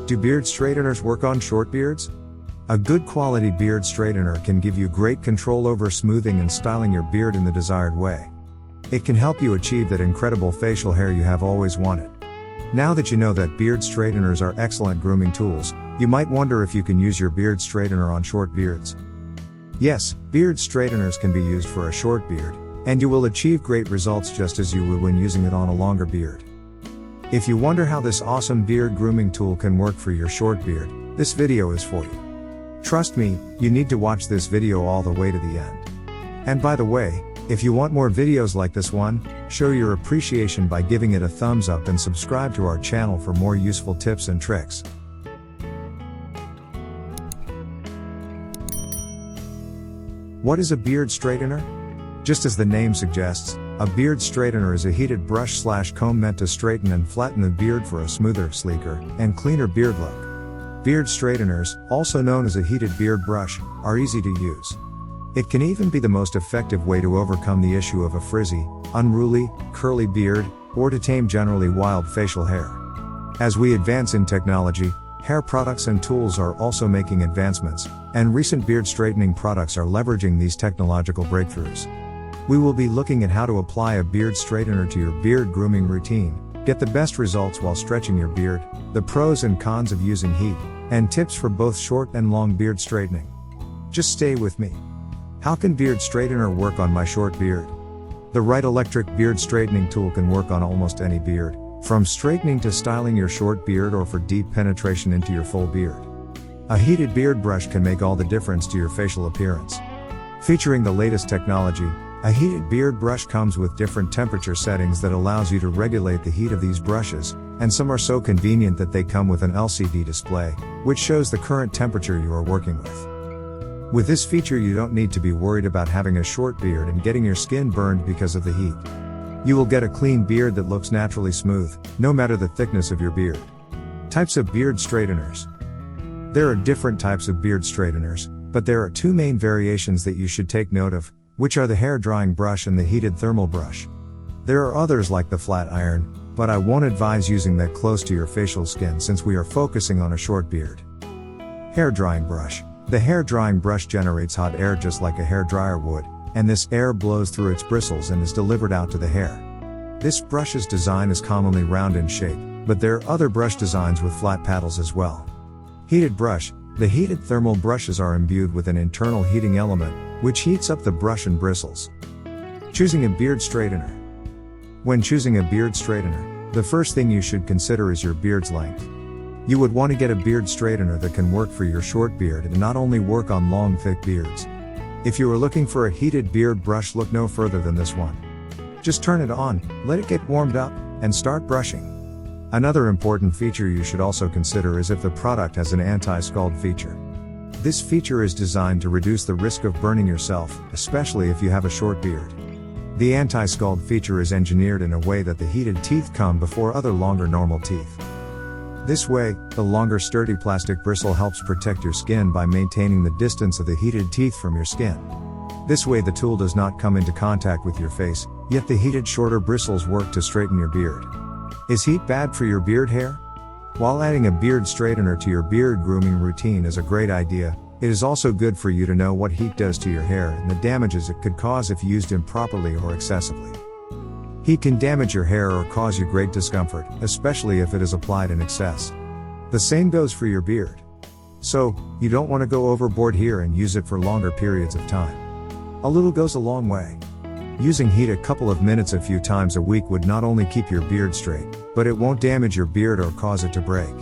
Do beard straighteners work on short beards? A good quality beard straightener can give you great control over smoothing and styling your beard in the desired way. It can help you achieve that incredible facial hair you have always wanted. Now that you know that beard straighteners are excellent grooming tools, you might wonder if you can use your beard straightener on short beards. Yes, beard straighteners can be used for a short beard, and you will achieve great results just as you would when using it on a longer beard. If you wonder how this awesome beard grooming tool can work for your short beard, this video is for you. Trust me, you need to watch this video all the way to the end. And by the way, if you want more videos like this one, show your appreciation by giving it a thumbs up and subscribe to our channel for more useful tips and tricks. What is a beard straightener? Just as the name suggests, a beard straightener is a heated brush/comb meant to straighten and flatten the beard for a smoother, sleeker, and cleaner beard look. Beard straighteners, also known as a heated beard brush, are easy to use. It can even be the most effective way to overcome the issue of a frizzy, unruly, curly beard, or to tame generally wild facial hair. As we advance in technology, hair products and tools are also making advancements, and recent beard straightening products are leveraging these technological breakthroughs. We will be looking at how to apply a beard straightener to your beard grooming routine, get the best results while stretching your beard, the pros and cons of using heat, and tips for both short and long beard straightening. Just stay with me. How can beard straightener work on my short beard? The right electric beard straightening tool can work on almost any beard, from straightening to styling your short beard or for deep penetration into your full beard. A heated beard brush can make all the difference to your facial appearance. Featuring the latest technology, a heated beard brush comes with different temperature settings that allows you to regulate the heat of these brushes, and some are so convenient that they come with an LCD display, which shows the current temperature you are working with. With this feature, you don't need to be worried about having a short beard and getting your skin burned because of the heat. You will get a clean beard that looks naturally smooth, no matter the thickness of your beard. Types of beard straighteners. There are different types of beard straighteners, but there are two main variations that you should take note of, which are the hair drying brush and the heated thermal brush. There are others like the flat iron, but I won't advise using that close to your facial skin since we are focusing on a short beard. Hair drying brush. The hair drying brush generates hot air just like a hair dryer would, and this air blows through its bristles and is delivered out to the hair. This brush's design is commonly round in shape, but there are other brush designs with flat paddles as well. Heated brush. The heated thermal brushes are imbued with an internal heating element, which heats up the brush and bristles. Choosing a beard straightener. When choosing a beard straightener, the first thing you should consider is your beard's length. You would want to get a beard straightener that can work for your short beard and not only work on long, thick beards. If you are looking for a heated beard brush, look no further than this one. Just turn it on, let it get warmed up, and start brushing. Another important feature you should also consider is if the product has an anti-scald feature. This feature is designed to reduce the risk of burning yourself, especially if you have a short beard. The anti-scald feature is engineered in a way that the heated teeth come before other longer normal teeth. This way, the longer sturdy plastic bristle helps protect your skin by maintaining the distance of the heated teeth from your skin. This way the tool does not come into contact with your face, yet the heated shorter bristles work to straighten your beard. Is heat bad for your beard hair? While adding a beard straightener to your beard grooming routine is a great idea, it is also good for you to know what heat does to your hair and the damages it could cause if used improperly or excessively. Heat can damage your hair or cause you great discomfort, especially if it is applied in excess. The same goes for your beard. So, you don't want to go overboard here and use it for longer periods of time. A little goes a long way. Using heat a couple of minutes a few times a week would not only keep your beard straight, but it won't damage your beard or cause it to break.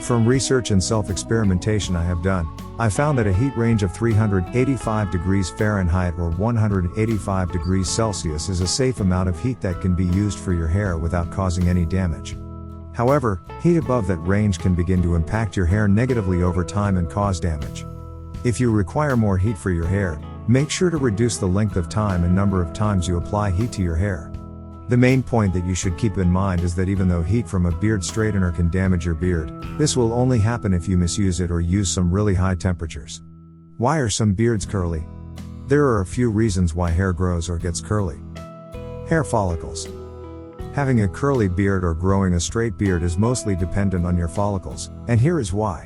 From research and self-experimentation I have done, I found that a heat range of 385 degrees Fahrenheit or 185 degrees Celsius is a safe amount of heat that can be used for your hair without causing any damage. However, heat above that range can begin to impact your hair negatively over time and cause damage. If you require more heat for your hair, make sure to reduce the length of time and number of times you apply heat to your hair. The main point that you should keep in mind is that even though heat from a beard straightener can damage your beard, this will only happen if you misuse it or use some really high temperatures. Why are some beards curly? There are a few reasons why hair grows or gets curly. Hair follicles. Having a curly beard or growing a straight beard is mostly dependent on your follicles, and here is why.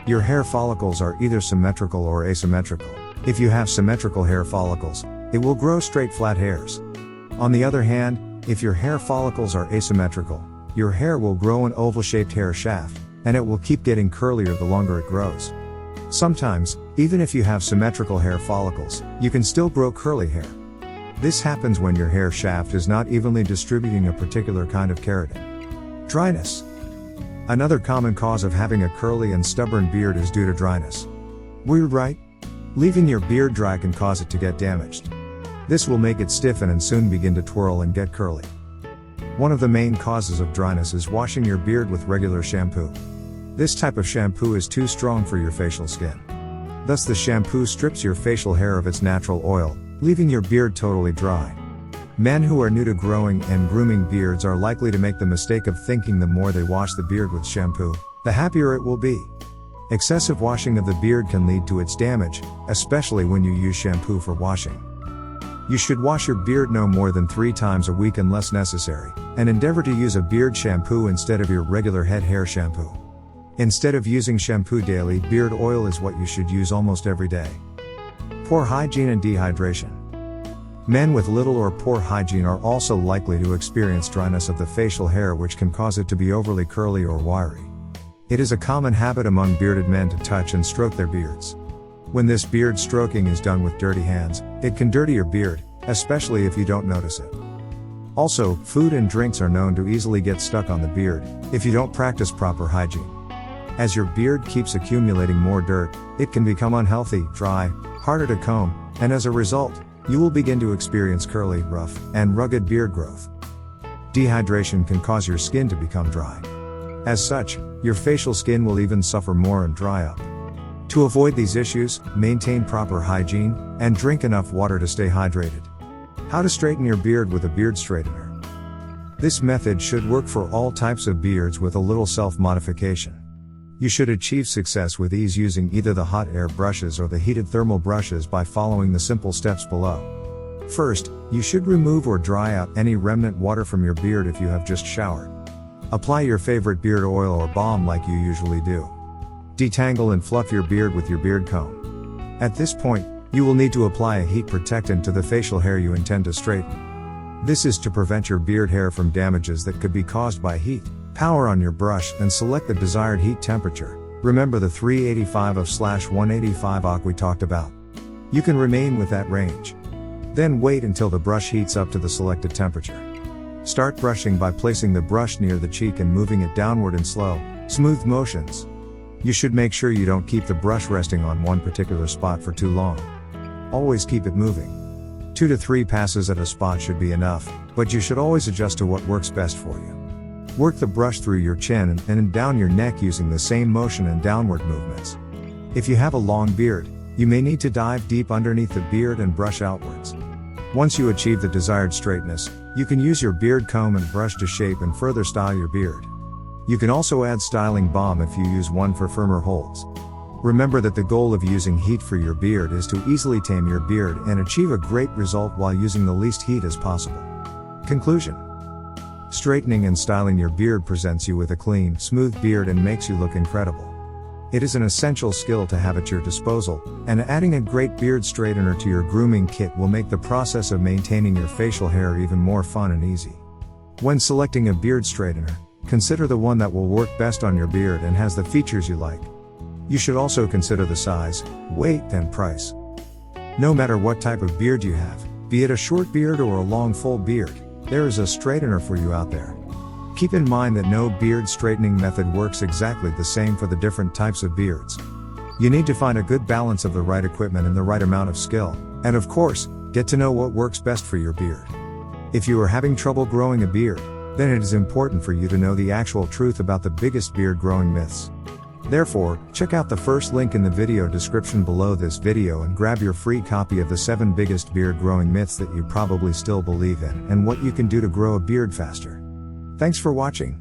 Your hair follicles are either symmetrical or asymmetrical. If you have symmetrical hair follicles, it will grow straight flat hairs. On the other hand, if your hair follicles are asymmetrical, your hair will grow an oval-shaped hair shaft, and it will keep getting curlier the longer it grows. Sometimes, even if you have symmetrical hair follicles, you can still grow curly hair. This happens when your hair shaft is not evenly distributing a particular kind of keratin. Dryness. Another common cause of having a curly and stubborn beard is due to dryness. Weird, right? Leaving your beard dry can cause it to get damaged. This will make it stiffen and soon begin to twirl and get curly. One of the main causes of dryness is washing your beard with regular shampoo. This type of shampoo is too strong for your facial skin. Thus the shampoo strips your facial hair of its natural oil, leaving your beard totally dry. Men who are new to growing and grooming beards are likely to make the mistake of thinking the more they wash the beard with shampoo, the happier it will be. Excessive washing of the beard can lead to its damage, especially when you use shampoo for washing. You should wash your beard no more than 3 times a week unless necessary, and endeavor to use a beard shampoo instead of your regular head hair shampoo. Instead of using shampoo daily, beard oil is what you should use almost every day. Poor hygiene and dehydration. Men with little or poor hygiene are also likely to experience dryness of the facial hair, which can cause it to be overly curly or wiry. It is a common habit among bearded men to touch and stroke their beards. When this beard stroking is done with dirty hands, it can dirty your beard, especially if you don't notice it. Also, food and drinks are known to easily get stuck on the beard, if you don't practice proper hygiene. As your beard keeps accumulating more dirt, it can become unhealthy, dry, harder to comb, and as a result, you will begin to experience curly, rough, and rugged beard growth. Dehydration can cause your skin to become dry. As such, your facial skin will even suffer more and dry up. To avoid these issues, maintain proper hygiene, and drink enough water to stay hydrated. How to straighten your beard with a beard straightener. This method should work for all types of beards with a little self-modification. You should achieve success with ease using either the hot air brushes or the heated thermal brushes by following the simple steps below. First, you should remove or dry out any remnant water from your beard if you have just showered. Apply your favorite beard oil or balm like you usually do. Detangle and fluff your beard with your beard comb. At this point, you will need to apply a heat protectant to the facial hair you intend to straighten. This is to prevent your beard hair from damages that could be caused by heat. Power on your brush and select the desired heat temperature. Remember the 385/185 occ we talked about. You can remain with that range. Then wait until the brush heats up to the selected temperature. Start brushing by placing the brush near the cheek and moving it downward in slow, smooth motions. You should make sure you don't keep the brush resting on one particular spot for too long. Always keep it moving. 2 to 3 passes at a spot should be enough, but you should always adjust to what works best for you. Work the brush through your chin and down your neck using the same motion and downward movements. If you have a long beard, you may need to dive deep underneath the beard and brush outwards. Once you achieve the desired straightness, you can use your beard comb and brush to shape and further style your beard. You can also add styling balm if you use one for firmer holds. Remember that the goal of using heat for your beard is to easily tame your beard and achieve a great result while using the least heat as possible. Conclusion. Straightening and styling your beard presents you with a clean, smooth beard and makes you look incredible. It is an essential skill to have at your disposal, and adding a great beard straightener to your grooming kit will make the process of maintaining your facial hair even more fun and easy. When selecting a beard straightener, consider the one that will work best on your beard and has the features you like. You should also consider the size, weight, and price. No matter what type of beard you have, be it a short beard or a long full beard, there is a straightener for you out there. Keep in mind that no beard straightening method works exactly the same for the different types of beards. You need to find a good balance of the right equipment and the right amount of skill, and of course, get to know what works best for your beard. If you are having trouble growing a beard, then it is important for you to know the actual truth about the biggest beard growing myths. Therefore, check out the first link in the video description below this video and grab your free copy of the 7 biggest beard growing myths that you probably still believe in and what you can do to grow a beard faster. Thanks for watching.